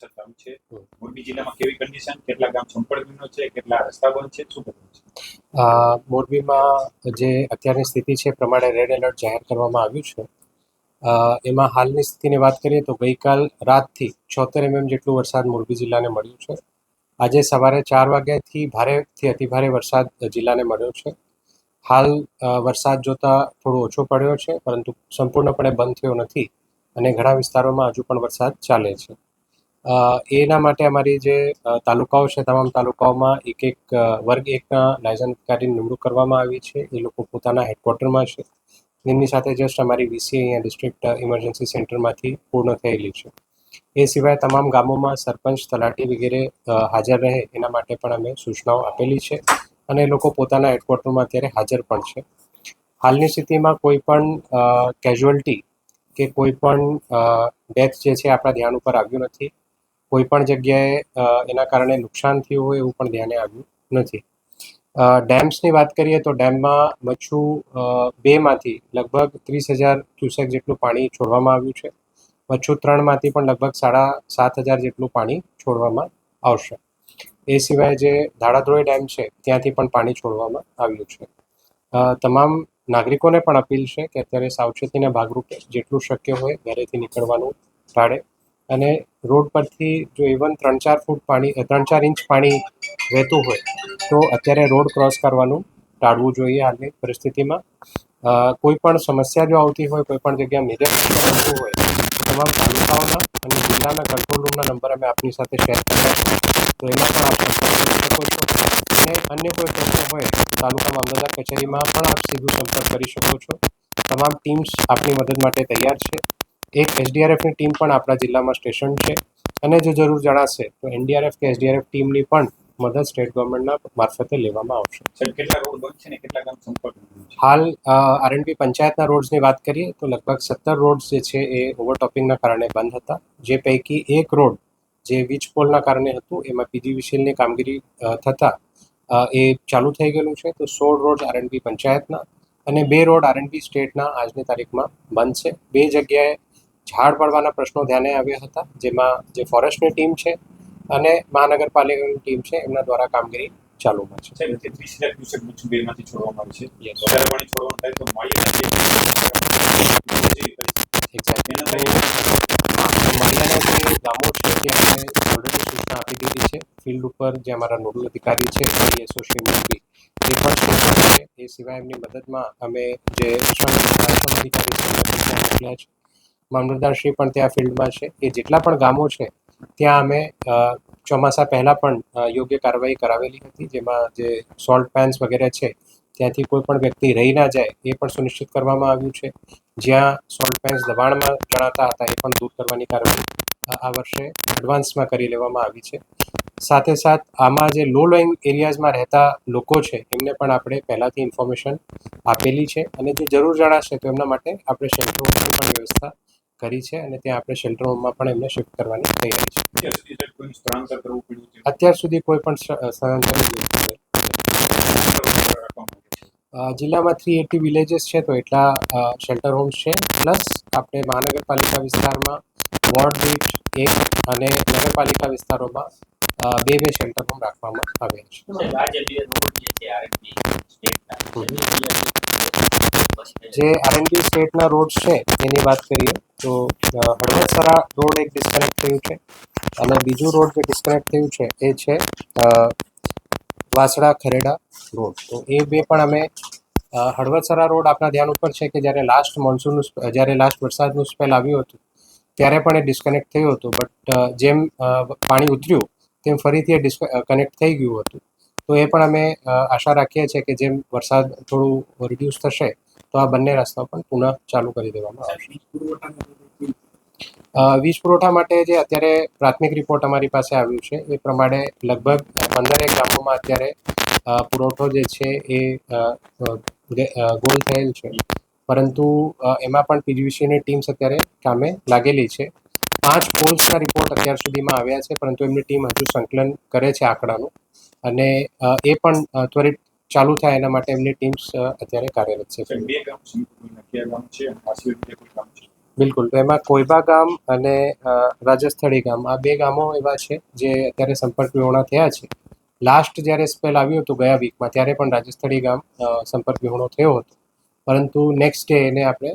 ગામ છે મોરબી જિલ્લામાં કેવી કન્ડિશન, કેટલા ગામ સંપર્કનો છે, કેટલા રસ્તા બંધ છે, શું કરવું છે? મોરબીમાં જે અત્યારની સ્થિતિ છે પ્રમાણે રેડ એલર્ટ જાહેર કરવામાં આવ્યું છે. એમાં હાલની સ્થિતિની વાત કરીએ તો ગઈકાલ રાતથી 76 mm જેટલું વરસાદ મોરબી જિલ્લાને મળ્યું છે. આજે સવારે 4 વાગ્યાથી ભારેથી અતિભારે વરસાદ જિલ્લાને મળ્યો છે. હાલ વરસાદ જોતા થોડો ઓછો પડ્યો છે, પરંતુ સંપૂર્ણપણે બંધ થયો નથી અને ઘણા વિસ્તારોમાં હજુ પણ વરસાદ ચાલે છે. એના માટે અમારી જે તાલુકાઓ છે તમામ તાલુકાઓમાં એક વર્ગ 1ના લાયઝન અધિકારીની નિમણૂક કરવામાં આવી છે. એ લોકો પોતાના હેડક્વાર્ટરમાં છે. એમની સાથે જસ્ટ અમારી વીસી અહીંયા ડિસ્ટ્રિક્ટ ઇમરજન્સી સેન્ટરમાંથી પૂર્ણ થયેલી છે. એ સિવાય તમામ ગામોમાં સરપંચ, તલાટી વગેરે હાજર રહે એના માટે પણ અમે સૂચનાઓ આપેલી છે અને એ લોકો પોતાના હેડક્વાર્ટરમાં અત્યારે હાજર પણ છે. હાલની સ્થિતિમાં કોઈ પણ કેઝ્યુઅલ્ટી કે કોઈ પણ ડેથ જે છે આપણા ધ્યાન ઉપર આવ્યું નથી. કોઈ પણ જગ્યાએ એના કારણે નુકસાન થયું હોય એવું પણ ધ્યાને આવ્યું નથી. ડેમ્સની વાત કરીએ તો ડેમમાં મચ્છુ 2માંથી લગભગ 30,000 ક્યુસેક જેટલું પાણી છોડવામાં આવ્યું છે. મચ્છુ 3માંથી પણ લગભગ 7,500 જેટલું પાણી છોડવામાં આવશે. એ સિવાય જે ધાડાધોઈ ડેમ છે ત્યાંથી પણ પાણી છોડવામાં આવ્યું છે. તમામ નાગરિકોને પણ અપીલ છે કે અત્યારે સાવચેતીના ભાગરૂપે જેટલું શક્ય હોય ઘરેથી નીકળવાનું ટાળે અને રોડ પરથી જો ઇવન 3-4 ઇંચ પાણી વહેતું હોય તો અત્યારે રોડ ક્રોસ કરવાનું ટાળવું જોઈએ. હાલની પરિસ્થિતિમાં કોઈ પણ સમસ્યા જો આવતી હોય, કોઈ પણ જગ્યા મેજર બનતું હોય, તમામ તાલુકાઓના અને જિલ્લાના કંટ્રોલ રૂમના નંબર અમે આપની સાથે શેર કર્યા છે, તો એમાં પણ આપ સંપર્ક કરી શકો છો. અને અન્ય કોઈ પ્રશ્ન હોય તાલુકા મામલતદાર કચેરીમાં પણ આપ સીધું સંપર્ક કરી શકો છો. તમામ ટીમ્સ આપની મદદ માટે તૈયાર છે. એક એસડીઆરએફની ટીમ પણ આપણા જિલ્લામાં સ્ટેશન છે અને જો જરૂર જણાશે તો એનડીઆરએફ કે એસડીઆરએફ ટીમની પણ મદદ સ્ટેટ ગવર્મેન્ટના મારફતે લેવામાં આવશે. કેટલા રોડ બંધ છે ને કેટલા ગામ સંપર્ક? હાલ આરએનબી પંચાયતના રોડ્સની વાત કરીએ તો લગભગ 17 રોડ્સ જે છે એ ઓવરટોપિંગના કારણે બંધ હતા. જે પૈકી એક રોડ જે વીજ પોલના કારણે હતું એમાં પીજીવીસીએલની કામગીરી થતાં એ ચાલુ થઈ ગયેલું છે. તો 16 રોડ આરએનબી પંચાયતના અને 2 રોડ આરએનબી સ્ટેટના આજની તારીખમાં બંધ છે. 2 જગ્યાએ ઝાડ પડવાના પ્રશ્નો ધ્યાને આવ્યા હતા, જેમાં જે ફોરેસ્ટની ટીમ છે અને મહાનગરપાલિકાની ટીમ છે એમના દ્વારા કામગીરી ચાલુમાં છે. 30,000 ક્યુસેક મચ્છુ 2માંથી છોડવામાં આવે છે. વધારે પાણી છોડવાનું થાય તો માળિયાના જે ગામો છે ત્યાં અમે ઓલરેડી સૂચના આપી દીધી છે. ફિલ્ડ ઉપર જે અમારા નોડલ અધિકારી છે એસોસિએશન મોરબી એ પણ સ્ટેશન છે. એ સિવાય એમની મદદમાં અમે જે અધિકારી મોકલ્યા છે. મામલતદારશ્રી પણ ત્યાં ફિલ્ડમાં છે. એ જેટલા પણ ગામો છે ત્યાં અમે ચોમાસા પહેલાં પણ યોગ્ય કાર્યવાહી કરાવેલી હતી, જેમાં જે સોલ્ટ પેન્સ વગેરે છે ત્યાંથી કોઈ પણ વ્યક્તિ રહી ના જાય એ પણ સુનિશ્ચિત કરવામાં આવ્યું છે. જ્યાં સોલ્ટ પેન્સ દબાણમાં જણાતા હતા એ પણ દૂર કરવાની કાર્યવાહી આ વર્ષે એડવાન્સમાં કરી લેવામાં આવી છે. સાથે સાથ આમાં જે લો લોઈંગ એરિયાઝમાં રહેતા લોકો છે એમને પણ આપણે પહેલાંથી ઇન્ફોર્મેશન આપેલી છે અને જો જરૂર જણાશે તો એમના માટે આપણે શેલ્ટર હોમની પણ વ્યવસ્થા કરી છે અને ત્યાં આપણે શેલ્ટર હોમમાં પણ એમને શિફ્ટ કરવાની તૈયારી છે. અત્યાર સુધી કોઈ પણ સ્થળાંતર જિલ્લામાં 380 વિલેજીસ છે તો એટલા શેલ્ટર હોમ્સ છે. પ્લસ આપણે મહાનગરપાલિકા વિસ્તારમાં વોર્ડ દીઠ 1 અને નગરપાલિકા વિસ્તારોમાં 2 શેલ્ટર હોમ રાખવામાં આવ્યા છે. જે આરએનબી સ્ટેટના રોડ છે એની વાત કરીએ તો હળવદસરા રોડ એક ડિસ્કનેક્ટ થયું છે અને બીજું રોડ જે ડિસ્કનેક્ટ થયું છે એ છે વાસડા ખરેડા રોડ. તો એ બે પણ અમે હળવદસરા રોડ આપણા ધ્યાન ઉપર છે કે જ્યારે લાસ્ટ વરસાદનું સ્પેલ આવ્યું હતું ત્યારે પણ એ ડિસ્કનેક્ટ થયું હતું, બટ જેમ પાણી ઉતર્યું તેમ ફરીથી એ કનેક્ટ થઈ ગયું હતું. તો એ પણ અમે આશા રાખીએ છીએ કે જેમ વરસાદ થોડું રિડ્યુસ થશે તો આ બંને રસ્તાઓ પણ પુનઃ ચાલુ કરી દેવામાં આવશે. વીજ પુરવઠા માટે જે અત્યારે પ્રાથમિક રિપોર્ટ અમારી પાસે આવ્યું છે એ પ્રમાણે લગભગ 15 ગામોમાં અત્યારે પુરવઠો જે છે એ ગોલ થયેલ છે, પરંતુ એમાં પણ પીજીવીસીએલની ટીમ્સ અત્યારે કામે લાગેલી છે. 5 પોલ્સના રિપોર્ટ અત્યાર સુધીમાં આવ્યા છે, પરંતુ એમની ટીમ હજુ સંકલન કરે છે આંકડાનું અને એ પણ ત્વરિત ચાલુ થાય એના માટે એમની ટીમ્સ અત્યારે કાર્યરત છે. બિલકુલ. તો એમાં કોઈબા ગામ અને રાજસ્થળી ગામ આ બે ગામો એવા છે જે અત્યારે સંપર્ક વિહોણા થયા છે. લાસ્ટ જ્યારે સ્પેલ આવ્યું હતું ગયા વીકમાં ત્યારે પણ રાજસ્થળી ગામ સંપર્ક વિહોણો થયો હતો, પરંતુ નેક્સ્ટ ડે એને આપણે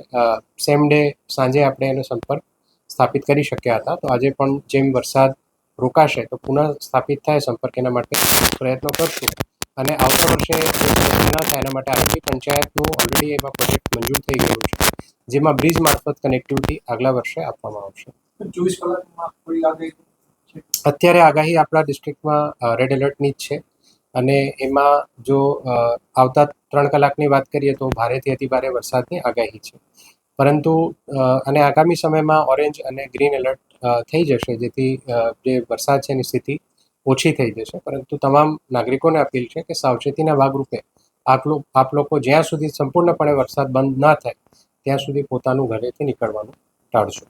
સેમ ડે સાંજે આપણે એનો સંપર્ક સ્થાપિત કરી શક્યા હતા. તો આજે પણ જેમ વરસાદ રોકાશે તો પુનઃ સ્થાપિત થાય સંપર્ક, એના માટે પ્રયત્નો કરશું. અને આવતા વર્ષે ન થાય એના માટે આરંભી પંચાયતનું ઓલરેડી એમાં પ્રોજેક્ટ મંજૂર થઈ ગયું છે, જેમાં બ્રિજ મારફત કનેક્ટિવિટી આગલા વર્ષે આપવામાં આવશે. 24 કલાકમાં કોઈ આગાહી છે? અત્યારે આગાહી આપણા ડિસ્ટ્રિક્ટમાં રેડ એલર્ટની જ છે, અને એમાં જો આવતા 3 કલાકની વાત કરીએ તો ભારેથી અતિ ભારે વરસાદની આગાહી છે. પરંતુ અને આગામી સમયમાં ઓરેન્જ અને ગ્રીન એલર્ટ થઈ જશે, જેથી જે વરસાદ છે એની સ્થિતિ ઓછી થઈ જશે. પરંતુ તમામ નાગરિકોને અપીલ છે કે સાવચેતીના ભાગરૂપે આપ લોકો જ્યાં સુધી સંપૂર્ણપણે વરસાદ બંધ ના થાય ત્યાં સુધી પોતાનું ઘરેથી નીકળવાનું ટાળશો.